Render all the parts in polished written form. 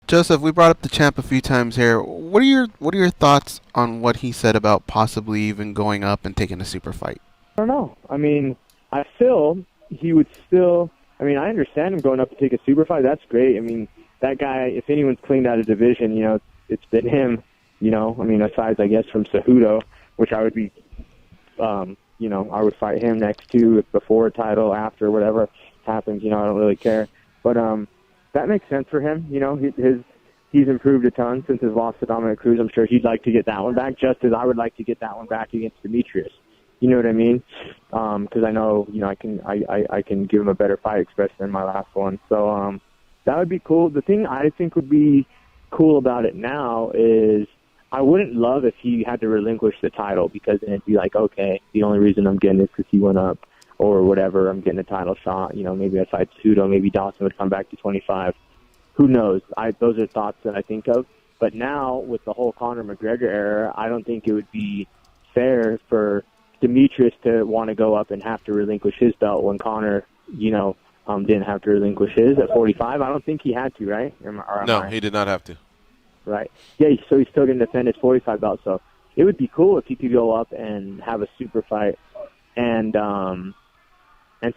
Joseph, we brought up the champ a few times here. What are your thoughts on what he said about possibly even going up and taking a super fight? I don't know. I mean, I feel he would still. I mean, I understand him going up to take a super fight. That's great. I mean, that guy. If anyone's cleaned out a division, it's been him. I mean, aside I guess from Cejudo, which I would be. I would fight him next to before a title, after whatever happens. I don't really care. But that makes sense for him. He's improved a ton since his loss to Dominic Cruz. I'm sure he'd like to get that one back, just as I would like to get that one back against Demetrius. You know what I mean? Because I know, I can give him a better fight, especially than my last one. So that would be cool. The thing I think would be cool about it now is I wouldn't love if he had to relinquish the title, because then it'd be like, okay, the only reason I'm getting it is because he went up or whatever. I'm getting a title shot. Maybe I fight Pseudo. Maybe Dawson would come back to 25. Who knows? Those are thoughts that I think of. But now, with the whole Conor McGregor era, I don't think it would be fair for Demetrius to want to go up and have to relinquish his belt when Conor, didn't have to relinquish his at 45. I don't think he had to, right? No, he did not have to. Right. Yeah, so he's still going to defend his 45 belt. So it would be cool if he could go up and have a super fight and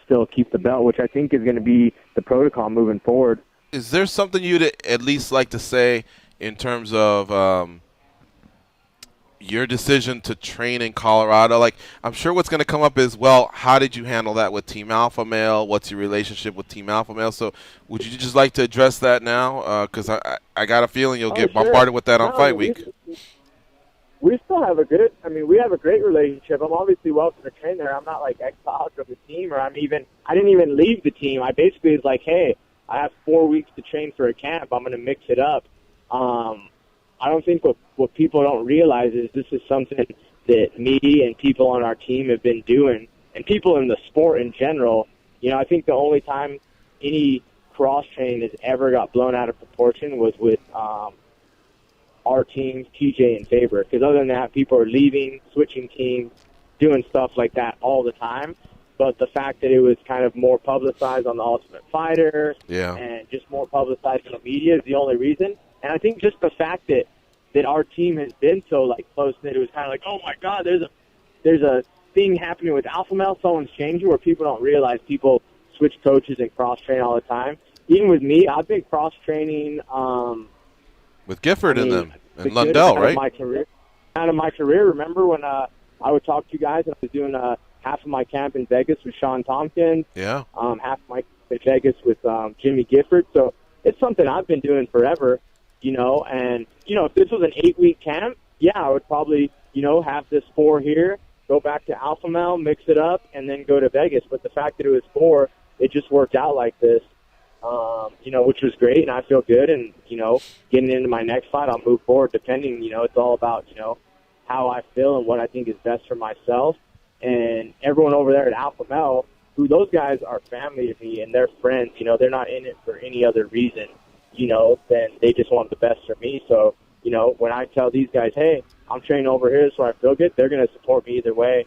still keep the belt, which I think is going to be the protocol moving forward. Is there something you'd at least like to say in terms of your decision to train in Colorado? Like, I'm sure what's going to come up is, well, how did you handle that with Team Alpha Male? What's your relationship with Team Alpha Male? So would you just like to address that now? Because I got a feeling you'll get bombarded with that on Fight Week. We still have we have a great relationship. I'm obviously welcome to train there. I'm not like exiled from the team, or I didn't even leave the team. I basically was like, hey, I have 4 weeks to train for a camp. I'm going to mix it up. I don't think what people don't realize is this is something that me and people on our team have been doing, and people in the sport in general. I think the only time any cross-train has ever got blown out of proportion was with our teams, TJ and Faber. Because other than that, people are leaving, switching teams, doing stuff like that all the time. But the fact that it was kind of more publicized on The Ultimate Fighter and just more publicized in the media is the only reason. And I think just the fact that our team has been so close-knit, it was kind of like, oh my God, there's a thing happening with Alpha Male, someone's changing, where people don't realize people switch coaches and cross-train all the time. Even with me, I've been cross-training with Gifford in them and Lundell, right? Out of my career, remember when I would talk to you guys and I was doing half of my camp in Vegas with Sean Tompkins, half of my camp in Vegas with Jimmy Gifford. So it's something I've been doing forever, and, if this was an 8-week camp, I would probably, have this 4 here, go back to Alpha Male, mix it up, and then go to Vegas. But the fact that it was 4, it just worked out like this, which was great, and I feel good. And, getting into my next fight, I'll move forward depending, it's all about, how I feel and what I think is best for myself. And everyone over there at Alpha Male, who those guys are family to me and they're friends, they're not in it for any other reason, then they just want the best for me. So, when I tell these guys, hey, I'm training over here so I feel good, they're going to support me either way.